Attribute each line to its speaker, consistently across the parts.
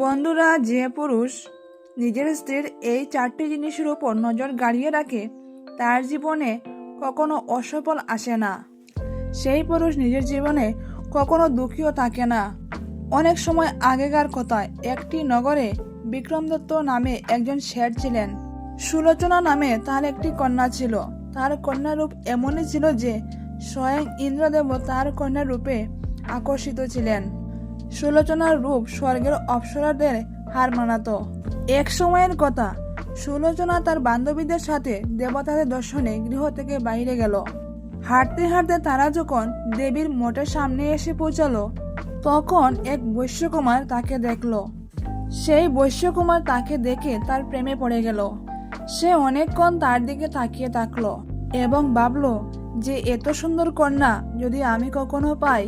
Speaker 1: বন্ধুরা, যে পুরুষ নিজের স্ত্রীর এই চারটি জিনিসের উপর নজর গাড়িয়ে রাখে তার জীবনে কখনো অসফল আসে না। সেই পুরুষ নিজের জীবনে কখনো দুঃখীও থাকে না। অনেক সময় আগেকার কথায় একটি নগরে বিক্রম দত্ত নামে একজন শেঠ ছিলেন। সুলোচনা নামে তার একটি কন্যা ছিল। তার কন্যার রূপ এমনই ছিল যে স্বয়ং ইন্দ্রদেব তার কন্যার রূপে আকর্ষিত ছিলেন। সুলোচনার রূপ স্বর্গের অপ্সরাদের হার মানাতো। এক সময়ের কথা, সুলোচনা তার বান্ধবীদের সাথে দেবতাদের দর্শনে গৃহ থেকে বাইরে গেল। হাঁটতে হাঁটতে তারা যখন দেবীর মঠের সামনে এসে পৌঁছালো, তখন এক বৈশ্যকুমার তাকে দেখল। সেই বৈশ্যকুমার তাকে দেখে তার প্রেমে পড়ে গেল। সে অনেকক্ষণ তার দিকে তাকিয়ে থাকলো এবং ভাবলো যে এত সুন্দর কন্যা যদি আমি কখনো পাই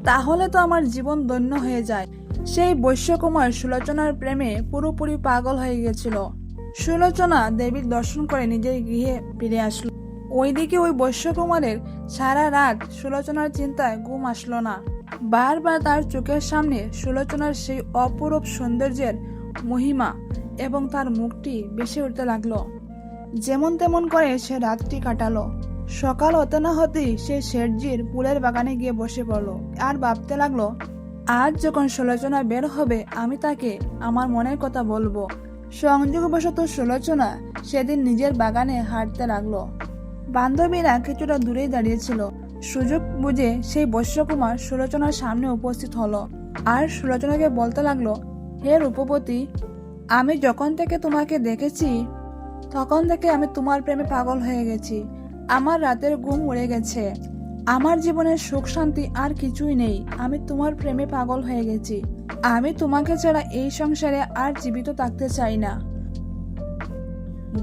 Speaker 1: তাহলে তো আমার জীবন ধন্য হয়ে যায়। সেই বৈশ্যকুমার সুলোচনার প্রেমে পুরোপুরি পাগল হয়ে গেছিল। সুলোচনা দেবীর দর্শন করে নিজের গৃহে ফিরে আসলো। ওইদিকে ওই বৈশ্যকুমারের সারা রাত সুলোচনার চিন্তায় ঘুম আসলো না। বারবার তার চোখের সামনে সুলোচনার সেই অপরূপ সৌন্দর্যের মহিমা এবং তার মুখটি ভেসে উঠতে লাগলো। যেমন তেমন করে সে রাতটি কাটালো। সকাল হতে না হতেই সে শেঠজির ফুলের বাগানে গিয়ে বসে পড়লো আর ভাবতে লাগলো, আজ যখন সুলোচনা বের হবে আমি তাকে আমার মনের কথা বলবো। সংযোগবশত সুলোচনা সেদিন নিজের বাগানে হাঁটতে লাগলো। বান্ধবীরা কিছুটা দূরেই দাঁড়িয়েছিল। সুযোগ বুঝে সেই বৈশ্যকুমার সুলোচনার সামনে উপস্থিত হলো আর সুলোচনাকে বলতে লাগলো, হে রূপবতী, আমি যখন থেকে তোমাকে দেখেছি তখন থেকে আমি তোমার প্রেমে পাগল হয়ে গেছি। আমার রাতের ঘুম উড়ে গেছে। আমার জীবনের সুখ শান্তি আর কিছুই নেই। আমি তোমার প্রেমে পাগল হয়ে গেছি। আমি তোমাকে ছাড়া এই সংসারে আর জীবিত থাকতে চাই না।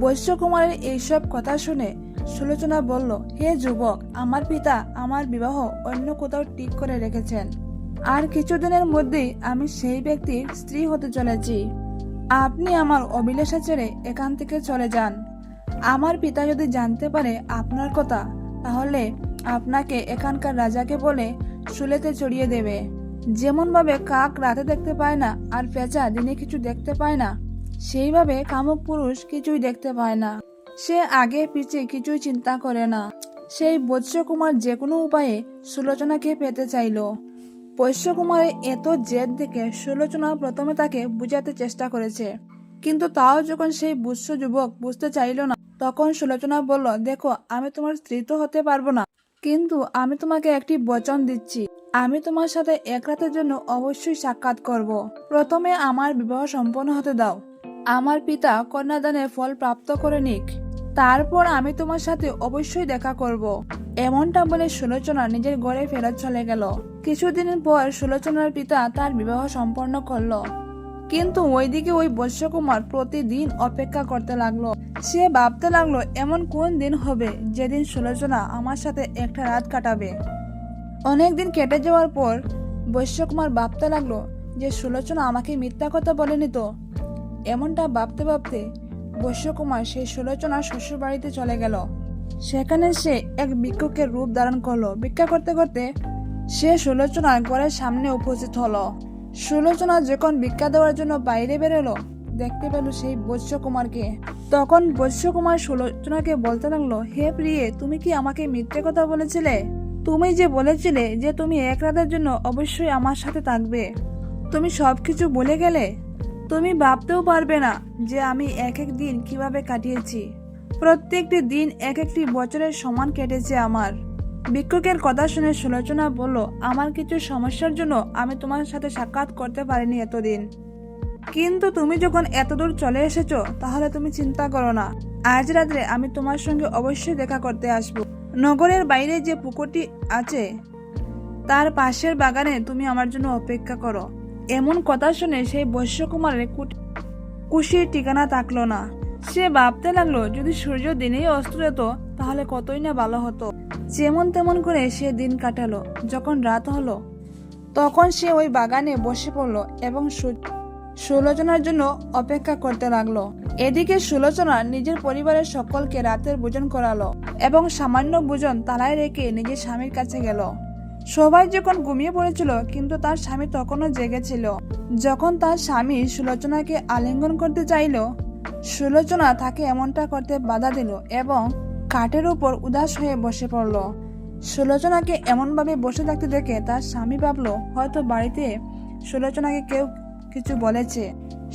Speaker 1: বৈশ্যকুমারের এইসব কথা শুনে সুলোচনা বলল, হে যুবক, আমার পিতা আমার বিবাহ অন্য কোথাও ঠিক করে রেখেছেন। আর কিছুদিনের মধ্যেই আমি সেই ব্যক্তির স্ত্রী হতে চলেছি। আপনি আমার অভিলাষা ছেড়ে এখান থেকে চলে যান। আমার পিতা যদি জানতে পারে আপনার কথা তাহলে আপনাকে এখানকার রাজাকে বলে শুলেতে চড়িয়ে দেবে। যেমন ভাবে কাক রাতে দেখতে পায় না আর পেঁচা দিনে কিছু দেখতে পায় না, সেইভাবে কামুক পুরুষ কিছুই দেখতে পায় না। সে আগে পিছে কিছুই চিন্তা করে না। সেই বৈশ্যকুমার যে কোনো উপায়ে সুলোচনাকে পেতে চাইল। বৈশ্যকুমারের এত জেদ দেখে সুলোচনা প্রথমে তাকে বুঝাতে চেষ্টা করেছে, কিন্তু তাও যখন সেই বুঝ্য যুবক বুঝতে চাইল না, তখন সুলোচনা বলল, দেখো, আমি তোমার স্ত্রী তো হতে পারবো না, কিন্তু আমি তোমাকে একটি বচন দিচ্ছি। আমি তোমার সাথে এক রাতের জন্য অবশ্যই সাক্ষাৎ করব। প্রথমে আমার বিবাহ সম্পন্ন হতে দাও। আমার পিতা কন্যাদানের ফল প্রাপ্ত করে নিক, তারপর আমি তোমার সাথে অবশ্যই দেখা করব। এমনটা বলে সুলোচনা নিজের ঘরে ফেরত চলে গেল। কিছুদিন পর সুলোচনার পিতা তার বিবাহ সম্পন্ন করলো, কিন্তু ওইদিকে ওই বৈশ্যকুমার প্রতিদিন অপেক্ষা করতে লাগলো। সে ভাবতে লাগলো, এমন কোন দিন হবে যেদিন সুলোচনা আমার সাথে একটা রাত কাটাবে। অনেকদিন কেটে যাওয়ার পর বৈশ্যকুমার ভাবতে লাগলো যে সুলোচনা আমাকে মিথ্যা কথা বলেনি তো। এমনটা ভাবতে ভাবতে বৈশ্যকুমার সেই সুলোচনার শ্বশুর বাড়িতে চলে গেল। সেখানে সে এক ভিক্ষুকের রূপ ধারণ করলো। ভিক্ষা করতে করতে সে সুলোচনার ঘরের সামনে উপস্থিত হলো। সুলোচনা যখন ভিক্ষা দেওয়ার জন্য বাইরে বেরোলো, দেখতে পেল সেই বৈশ্যকুমারকে। তখন বৈশ্যকুমার সুলোচনাকে বলতে লাগলো, হে প্রিয়ে, তুমি কি আমাকে মিথ্যে কথা বলেছিলে? তুমি যে বলেছিলে যে তুমি এক রাতের জন্য অবশ্যই আমার সাথে থাকবে, তুমি সবকিছু বলে গেলে। তুমি ভাবতেও পারবে না যে আমি এক এক দিন কিভাবে কাটিয়েছি। প্রত্যেকটি দিন এক একটি বছরের সমান কেটেছে আমার। ভিক্ষুকের কথা শুনে সুলোচনা বলল, আমার কিছু সমস্যার জন্য আমি তোমার সাথে সাক্ষাৎ করতে পারিনি এতদিন, কিন্তু তুমি যখন এতদূর চলে এসেছো তাহলে তুমি চিন্তা করো না। আজ রাত্রে আমি তোমার সঙ্গে অবশ্যই দেখা করতে আসবো। নগরের বাইরে যে পুকুরটি আছে তার পাশের বাগানে তুমি আমার জন্য অপেক্ষা করো। এমন কথা শুনে সেই বৈশ্যকুমারের খুশির ঠিকানা থাকলো না। সে ভাবতে লাগলো, যদি সূর্য দিনেই অস্ত যেত তাহলে কতই না ভালো হতো। যেমন তেমন করে সে দিন কাটালো। যখন রাত হলো তখন সে ওই বাগানে বসে পড়লো এবং সুলোচনার জন্য অপেক্ষা করতে লাগলো। এদিকে সুলোচনা নিজের পরিবারের সকলকে রাতের ভোজন করালো এবং সামান্য ভোজন তালায় রেখে নিজের স্বামীর কাছে গেল। সবাই যখন ঘুমিয়ে পড়েছিল কিন্তু তার স্বামী তখনও জেগেছিল। যখন তার স্বামী সুলোচনাকে আলিঙ্গন করতে চাইল, সুলোচনা তাকে এমনটা করতে বাধা দিল এবং কাঠের উপর উদাস হয়ে বসে পড়ল। সুলোচনাকে এমনভাবে বসে থাকতে দেখে তার স্বামী ভাবল হয়তো বাড়িতে সুলোচনাকে কেউ কিছু বলেছে।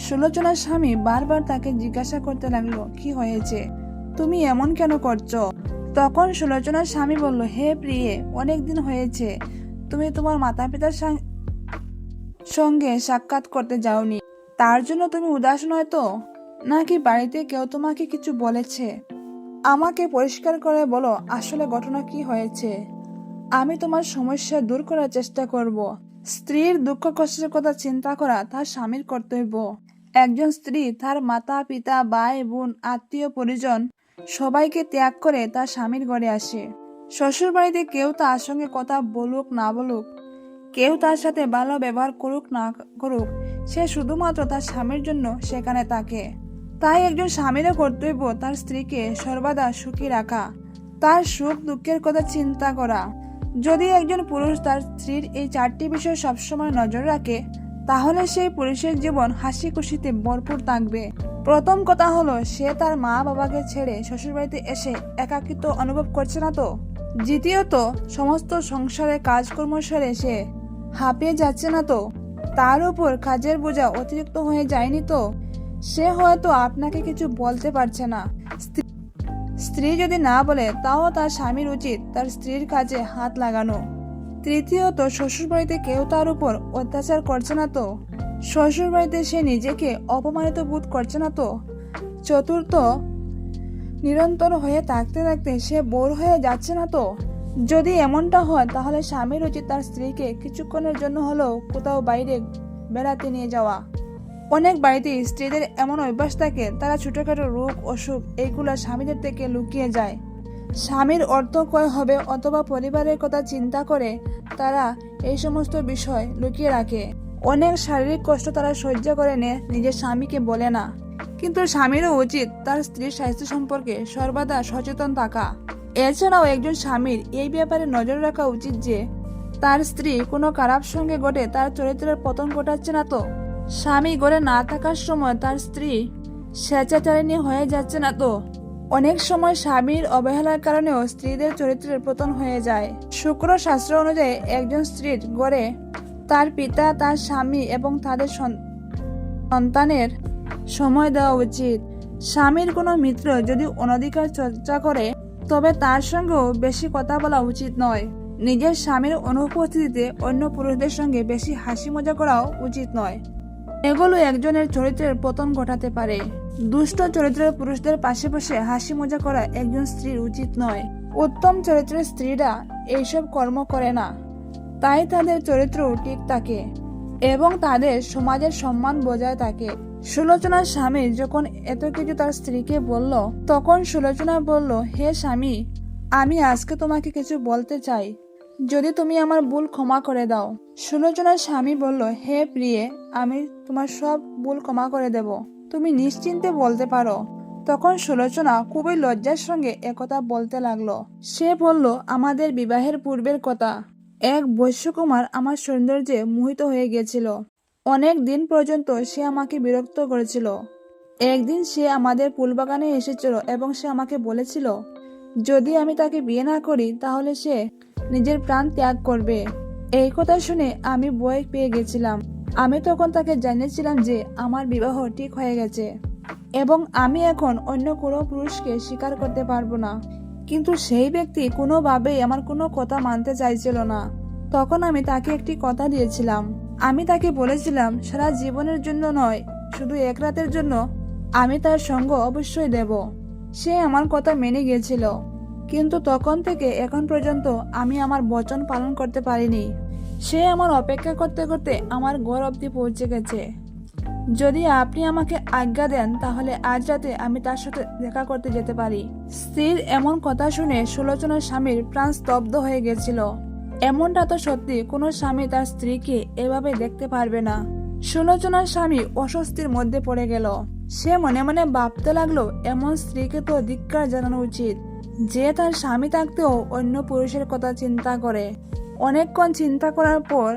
Speaker 1: সুলোচনার স্বামী বারবার তাকে জিজ্ঞাসা করতে লাগলো, কি হয়েছে, তুমি এমন কেন করছো? তখন সুলোচনার স্বামী বলল, হে প্রিয়ে, অনেকদিন হয়েছে তুমি তোমার মাতা পিতার সঙ্গে সাক্ষাৎ করতে যাওনি, তার জন্য তুমি উদাস নয় তো? নাকি বাড়িতে কেউ তোমাকে কিছু বলেছে? আমাকে পরিষ্কার করে বলো আসলে ঘটনা কি হয়েছে। আমি তোমার সমস্যা দূর করার চেষ্টা করব। স্ত্রীর দুঃখ কষ্টের কথা চিন্তা করা তার স্বামীর কর্তব্য। একজন স্ত্রী তার মাতা পিতা ভাই বোন আত্মীয় পরিজন সবাইকে ত্যাগ করে তার স্বামীর ঘরে আসে। শ্বশুর বাড়িতে কেউ তার সঙ্গে কথা বলুক না বলুক, কেউ তার সাথে ভালো ব্যবহার করুক না করুক, সে শুধুমাত্র তার স্বামীর জন্য সেখানে থাকে। তাই একজন স্বামীরও কর্তব্য তার স্ত্রীকে সর্বদা সুখী রাখা, তার সুখ দুঃখের কথা চিন্তা করা। যদি একজন পুরুষ তার স্ত্রীর এই 4টি বিষয় সবসময় নজর রাখে, তাহলে সেই পুরুষের জীবন হাসি খুশিতে ভরপুর থাকবে। প্রথম কথা হলো, সে তার মা বাবাকে ছেড়ে শ্বশুরবাড়িতে এসে একাকিত্ব অনুভব করছে না তো। দ্বিতীয়ত, সমস্ত সংসারের কাজকর্ম সেরে সে হাঁপিয়ে যাচ্ছে না তো। তার উপর কাজের বোঝা অতিরিক্ত হয়ে যায়নি তো। সে হয়তো আপনাকে কিছু বলতে পারছে না। স্ত্রী যদি না বলে তাও তার স্বামীর উচিত তার স্ত্রীর কাজে হাত লাগানো। তৃতীয়ত, শ্বশুরবাড়িতে কেউ তার উপর অত্যাচার করছে না তো। শ্বশুরবাড়িতে সে নিজেকে অপমানিত বোধ করছে না তো। চতুর্থ, নিরন্তর হয়ে থাকতে থাকতে সে বোর হয়ে যাচ্ছে না তো। যদি এমনটা হয় তাহলে স্বামীর উচিত তার স্ত্রীকে কিছুক্ষণের জন্য হলেও কোথাও বাইরে বেড়াতে নিয়ে যাওয়া। অনেক বাড়িতে স্ত্রীদের এমন অভ্যাস থাকে, তারা ছোটখাটো রোগ অসুখ এইগুলা স্বামীদের থেকে লুকিয়ে যায়। স্বামীর অর্থ ক্ষয় হবে অথবা পরিবারের কথা চিন্তা করে তারা এই সমস্ত বিষয় লুকিয়ে রাখে। অনেক শারীরিক কষ্ট তারা সহ্য করে নিজের স্বামীকে বলে না। কিন্তু স্বামীরও উচিত তার স্ত্রীর স্বাস্থ্য সম্পর্কে সর্বদা সচেতন থাকা। এছাড়াও একজন স্বামীর এই ব্যাপারে নজর রাখা উচিত যে তার স্ত্রী কোনো খারাপ সঙ্গে ঘটে তার চরিত্রের পতন ঘটাচ্ছে না তো। স্বামী ঘরে না থাকার সময় তার স্ত্রী স্বেচ্ছাচারিণী হয়ে যাচ্ছে না তো। অনেক সময় স্বামীর অবহেলার কারণেও স্ত্রীদের চরিত্রের পতন হয়ে যায়। শুক্র শাস্ত্র অনুযায়ী একজন স্ত্রীর ঘরে তার পিতা, তার স্বামী এবং তাদের সন্তানের সময় দেওয়া উচিত। স্বামীর কোনো মিত্র যদি অনধিকার চর্চা করে তবে তার সঙ্গেও বেশি কথা বলা উচিত নয়। নিজের স্বামীর অনুপস্থিতিতে অন্য পুরুষদের সঙ্গে বেশি হাসি মজা করাও উচিত নয়। এগুলো একজনের চরিত্রের পতন ঘটাতে পারে। দুষ্ট চরিত্রের পুরুষদের পাশে বসে হাসি মজা করা একজন স্ত্রীর উচিত নয়। উত্তম চরিত্রের স্ত্রীরা এইসব কর্ম করে না, তাই তাদের চরিত্রও ঠিক থাকে এবং তাদের সমাজের সম্মান বজায় থাকে। সুলোচনার স্বামী যখন এত কিছু তার স্ত্রীকে বলল, তখন সুলোচনা বলল, হে স্বামী, আমি আজকে তোমাকে কিছু বলতে চাই, যদি তুমি আমার ভুল ক্ষমা করে দাও। সুলোচনার স্বামী বলল, হে প্রিয়ে, আমি তোমার সব ভুল ক্ষমা করে দেব, তুমি নিশ্চিন্তে বলতে পারো। তখন সুলোচনা খুবই লজ্জার সঙ্গে একথা বলতে লাগলো। সে বলল, আমাদের বিবাহের পূর্বের কথা। এক বৈশ্যকুমার আমার সৌন্দর্যে মোহিত হয়ে গিয়েছিল। অনেক দিন পর্যন্ত সে আমাকে বিরক্ত করেছিল। একদিন সে আমাদের ফুলবাগানে এসেছিল এবং সে আমাকে বলেছিল যদি আমি তাকে বিয়ে না করি তাহলে সে নিজের প্রাণ ত্যাগ করবে। এই কথা শুনে আমি ভয় পেয়ে গেছিলাম। আমি তখন তাকে জানিয়েছিলাম যে আমার বিবাহ ঠিক হয়ে গেছে এবং আমি এখন অন্য কোনো পুরুষকে স্বীকার করতে পারবো না। কিন্তু সেই ব্যক্তি কোনোভাবেই আমার কোনো কথা মানতে চাইছিল না। তখন আমি তাকে একটি কথা দিয়েছিলাম। আমি তাকে বলেছিলাম সারা জীবনের জন্য নয়, শুধু এক রাতের জন্য আমি তার সঙ্গ অবশ্যই দেব। সে আমার কথা মেনে গিয়েছিল, কিন্তু তখন থেকে এখন পর্যন্ত আমি আমার বচন পালন করতে পারিনি। সে আমার অপেক্ষা করতে করতে আমার ঘর অবধি পৌঁছে গেছে। যদি আপনি আমাকে আজ্ঞা দেন তাহলে আজ রাতে আমি তার সাথে দেখা করতে যেতে পারি। স্ত্রীর এমন কথা শুনে সুলোচনার স্বামীর প্রাণ স্তব্ধ হয়ে গেছিল। এমনটা তো সত্যি কোনো স্বামী তার স্ত্রীকে এভাবে দেখতে পারবে না। সুলোচনার স্বামী অস্বস্তির মধ্যে পড়ে গেল। সে মনে মনে ভাবতে লাগলো, এমন স্ত্রীকে তো ধিক্কার জানানো উচিত যে তার স্বামী থাকতেও অন্য পুরুষের কথা চিন্তা করে। অনেকক্ষণ চিন্তা করার পর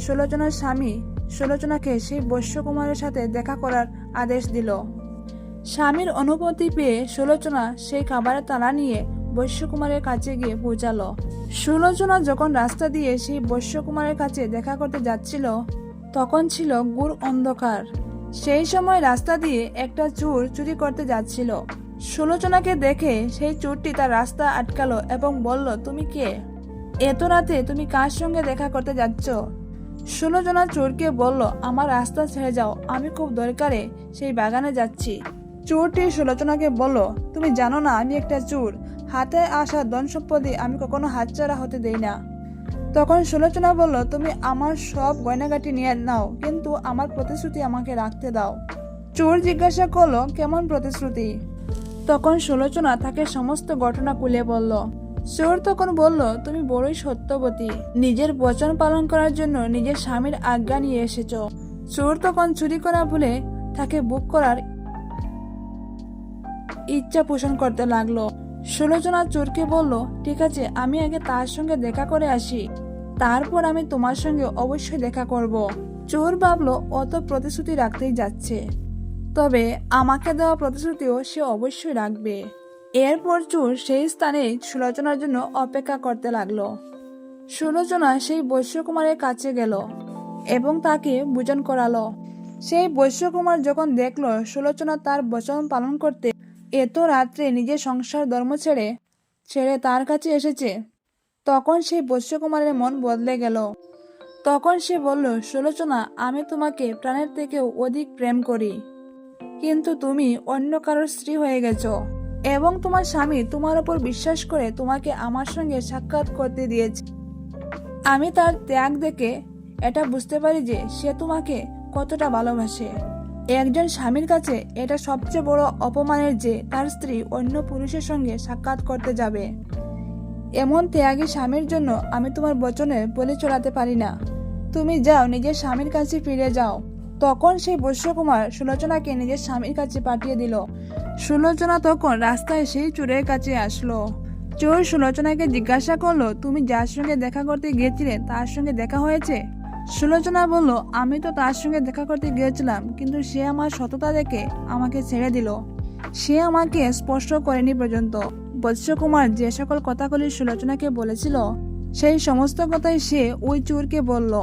Speaker 1: সুলোচনার স্বামী সুলোচনাকে সেই বৈশ্যকুমারের সাথে দেখা করার আদেশ দিল। স্বামীর অনুমতি পেয়ে সুলোচনা সেই খাবারের তালা নিয়ে বৈশ্যকুমারের কাছে গিয়ে পৌঁছালো। সুলোচনা যখন রাস্তা দিয়ে সেই বৈশ্যকুমারের কাছে দেখা করতে যাচ্ছিল তখন ছিল ঘোর অন্ধকার। সেই সময় রাস্তা দিয়ে একটা চোর চুরি করতে যাচ্ছিল। সুলোচনাকে দেখে সেই চোরটি তার রাস্তা আটকালো এবং বলল, তুমি কে? এত রাতে তুমি কার সঙ্গে দেখা করতে যাচ্ছ? সুলোচনা চোরকে বলল, আমার রাস্তা ছেড়ে যাও, আমি খুব দরকারে সেই বাগানে যাচ্ছি। চোরটি সুলোচনাকে বলল, তুমি জানো না আমি একটা চোর, হাতে আসা ধন সম্পত্তি আমি কখনো হাতছাড়া হতে দেই না। তখন সুলোচনা বলল, তুমি আমার সব গয়নাগাটি নিয়ে নাও, কিন্তু আমার প্রতিশ্রুতি আমাকে রাখতে দাও। চোর জিজ্ঞাসা করলো, কেমন প্রতিশ্রুতি? তখন সুলোচনা তাকে সমস্ত ঘটনা খুলে বলল। চোর তখন বলল, তুমি বড়ই সত্যবতী, নিজের বচন পালন করার জন্য নিজের স্বামীর আজ্ঞা নিয়ে এসেছো। চোর তখন চুরি করা ভুলে তাকে বুক করার ইচ্ছা পোষণ করতে লাগলো। সুলোচনা চোরকে বলল, ঠিক আছে, আমি আগে তার সঙ্গে দেখা করে আসি, তারপর আমি তোমার সঙ্গে অবশ্যই দেখা করব। চোর ভাবলো অত প্রতিশ্রুতি রাখতেই যাচ্ছে, তবে আমাকে দেওয়া প্রতিশ্রুতিও সে অবশ্যই রাখবে। এরপর চোর সেই স্থানে সুলোচনার জন্য অপেক্ষা করতে লাগলো। সুলোচনা সেই বৈশ্যকুমারের কাছে গেল এবং তাকে ভোজন করালো। সেই বৈশ্যকুমার যখন দেখলো সুলোচনা তার বচন পালন করতে এত রাত্রে নিজের সংসার ধর্ম ছেড়ে তার কাছে এসেছে, তখন সেই বৈশ্যকুমারের মন বদলে গেল। তখন সে বলল, সুলোচনা, আমি তোমাকে প্রাণের থেকেও অধিক প্রেম করি, কিন্তু তুমি অন্য কারোর স্ত্রী হয়ে গেছো এবং তোমার স্বামী তোমার উপর বিশ্বাস করে তোমাকে আমার সঙ্গে সাক্ষাৎ করতে দিয়েছে। আমি তার ত্যাগ দেখে এটা বুঝতে পারি যে সে তোমাকে কতটা ভালোবাসে। একজন স্বামীর কাছে এটা সবচেয়ে বড় অপমানের যে তার স্ত্রী অন্য পুরুষের সঙ্গে সাক্ষাৎ করতে যাবে। এমন ত্যাগী স্বামীর জন্য আমি তোমার বচনে বলি চড়াতে পারি না। তুমি যাও, নিজের স্বামীর কাছে ফিরে যাও। তখন সেই বৈশ্যকুমার সুলোচনাকে নিজের স্বামীর কাছে পাঠিয়ে দিল। সুলোচনা তখন রাস্তায় সেই চোরের কাছে আসলো। চোর সুলোচনাকে জিজ্ঞাসা করলো, তুমি যার সঙ্গে দেখা করতে গিয়েছিলে তার সঙ্গে দেখা হয়েছে? সুলোচনা বলল, আমি তো তার সঙ্গে দেখা করতে গিয়েছিলাম, কিন্তু সে আমার সততা দেখে আমাকে ছেড়ে দিল, সে আমাকে স্পর্শ করেনি পর্যন্ত। বৈশ্যকুমার যে সকল কথাগুলি সুলোচনাকে বলেছিল সেই সমস্ত কথাই সে ওই চোরকে বলল।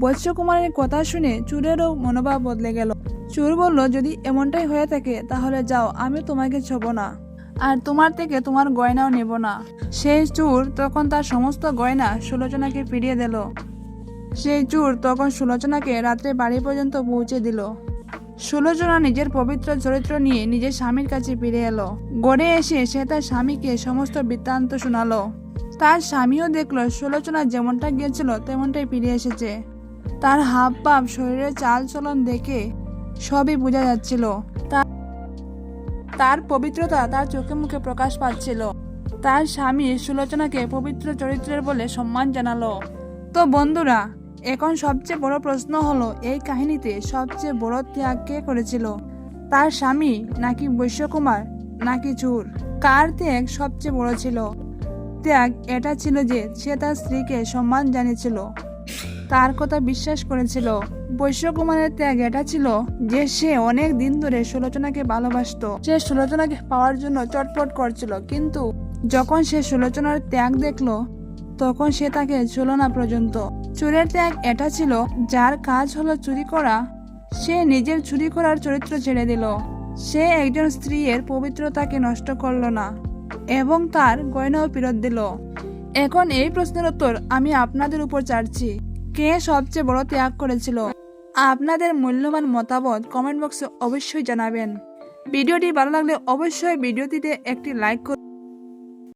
Speaker 1: বৈশ্যকুমারের কথা শুনে চোরেরও মনোভাব বদলে গেল। চোর বলল, যদি এমনটাই হয়ে থাকে তাহলে যাও, আমি তোমাকে ছোব না, আর তোমার থেকে তোমার গয়নাও নেব না। সেই চোর তখন তার সমস্ত গয়না সুলোচনাকে ফিরিয়ে দিল। সেই চোর তখন সুলোচনাকে রাত্রে বাড়ি পর্যন্ত পৌঁছে দিল। সুলোচনা নিজের পবিত্র চরিত্র নিয়ে নিজের স্বামীর কাছে ফিরে এলো। গড়ে এসে সে তার স্বামীকে সমস্ত বৃত্তান্ত শোনালো। তার স্বামীও দেখলো সুলোচনা যেমনটা গিয়েছিল তেমনটাই ফিরে এসেছে। তার হাব ভাব, শরীরের চাল চলন দেখে সবই বোঝা যাচ্ছিল। তার পবিত্রতা তার চোখে মুখে প্রকাশ পাচ্ছিল। তার স্বামী সুলোচনাকে পবিত্র চরিত্রের বলে সম্মান জানালো। তো বন্ধুরা, এখন সবচেয়ে বড় প্রশ্ন হলো, এই কাহিনীতে সবচেয়ে বড় ত্যাগ কে করেছিল? তার স্বামী নাকি বৈশ্যকুমার নাকি চোর? কার ত্যাগ সবচেয়ে বড় ছিল? ত্যাগ এটা ছিল যে সে তার স্ত্রীকে সম্মান জানিয়েছিল, তার কথা বিশ্বাস করেছিল। বৈশ্যকুমারের ত্যাগ এটা ছিল যে সে অনেক দিন ধরে সুলোচনাকে ভালোবাসতো, সে সুলোচনাকে পাওয়ার জন্য চটপট করছিল, কিন্তু যখন সে সুলোচনার ত্যাগ দেখলো তখন সে তাকে ছিল না পর্যন্ত। চোরের ত্যাগ এটা ছিল যার কাজ হলো চুরি করা, সে নিজের চুরি করার চরিত্র ছেড়ে দিল। সে একজন স্ত্রীর পবিত্রতাকে নষ্ট করলো না এবং তার গয়নাও ফেরত দিল। এখন এই প্রশ্নের উত্তর আমি আপনাদের উপর ছাড়ছি, কে সবচেয়ে বড় ত্যাগ করেছিল? আপনাদের মূল্যবান মতামত কমেন্ট বক্সে অবশ্যই জানাবেন। ভিডিওটি ভালো লাগলে অবশ্যই ভিডিওটিতে একটি লাইক করুন।